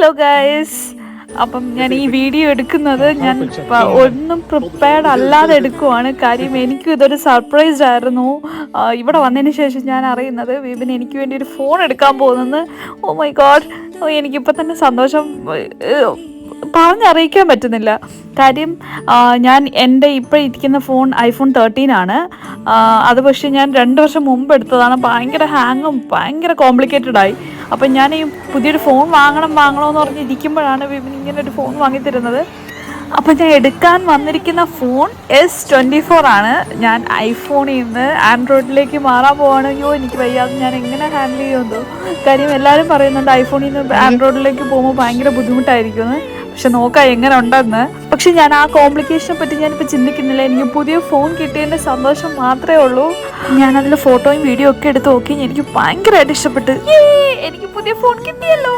Hello guys, അപ്പം ഞാൻ ഈ വീഡിയോ എടുക്കുന്നത് ഞാൻ ഒന്നും പ്രിപ്പയർഡ് അല്ലാതെ എടുക്കുവാണ്. കാര്യം എനിക്കും ഇതൊരു സർപ്രൈസ് ആയിരുന്നു. ഇവിടെ വന്നതിന് ശേഷം ഞാൻ അറിയുന്നത് വിപിൻ എനിക്ക് വേണ്ടി ഒരു ഫോൺ എടുക്കാൻ പോകുന്നെന്ന്. ഓ മൈ ഗോഡ്, എനിക്കിപ്പോൾ തന്നെ സന്തോഷം പറഞ്ഞറിയിക്കാൻ പറ്റുന്നില്ല. കാര്യം ഞാൻ എൻ്റെ ഇപ്പോൾ ഇരിക്കുന്ന ഫോൺ ഐഫോൺ 13 ആണ്. അത് പക്ഷേ ഞാൻ 2 വർഷം മുമ്പ് എടുത്തതാണ്. ഭയങ്കര ഹാങ്ങും ഭയങ്കര കോംപ്ലിക്കേറ്റഡായി. അപ്പം ഞാൻ ഈ പുതിയൊരു ഫോൺ വാങ്ങണമെന്ന് പറഞ്ഞിരിക്കുമ്പോഴാണ് വിപിൻ ഇങ്ങനെ ഒരു ഫോൺ വാങ്ങിത്തരുന്നത്. അപ്പം ഞാൻ എടുക്കാൻ വന്നിരിക്കുന്ന ഫോൺ S24 ആണ്. ഞാൻ ഐഫോണിൽ നിന്ന് ആൻഡ്രോയിഡിലേക്ക് മാറാൻ പോവാണ്. അയ്യോ എനിക്ക് വയ്യാതെ ഞാൻ എങ്ങനെ ഹാൻഡിൽ ചെയ്യുമെന്നോ. കാര്യം എല്ലാവരും പറയുന്നുണ്ട് ഐഫോണിൽ നിന്ന് ആൻഡ്രോയിഡിലേക്ക് പോകുമ്പോൾ ഭയങ്കര ബുദ്ധിമുട്ടായിരിക്കുമെന്ന്. പക്ഷെ നോക്കാം എങ്ങനെ ഉണ്ടെന്ന്. പക്ഷെ ഞാൻ ആ കോംപ്ലിക്കേഷനെ പറ്റി ഞാനിപ്പോൾ ചിന്തിക്കുന്നില്ല. എനിക്ക് പുതിയ ഫോൺ കിട്ടിയതിൻ്റെ സന്തോഷം മാത്രമേ ഉള്ളൂ. ഞാനതിൽ ഫോട്ടോയും വീഡിയോ ഒക്കെ എടുത്ത് നോക്കി. എനിക്ക് ഭയങ്കരമായിട്ട് ഇഷ്ടപ്പെട്ട്. എനിക്ക് പുതിയ ഫോൺ കിട്ടിയല്ലോ.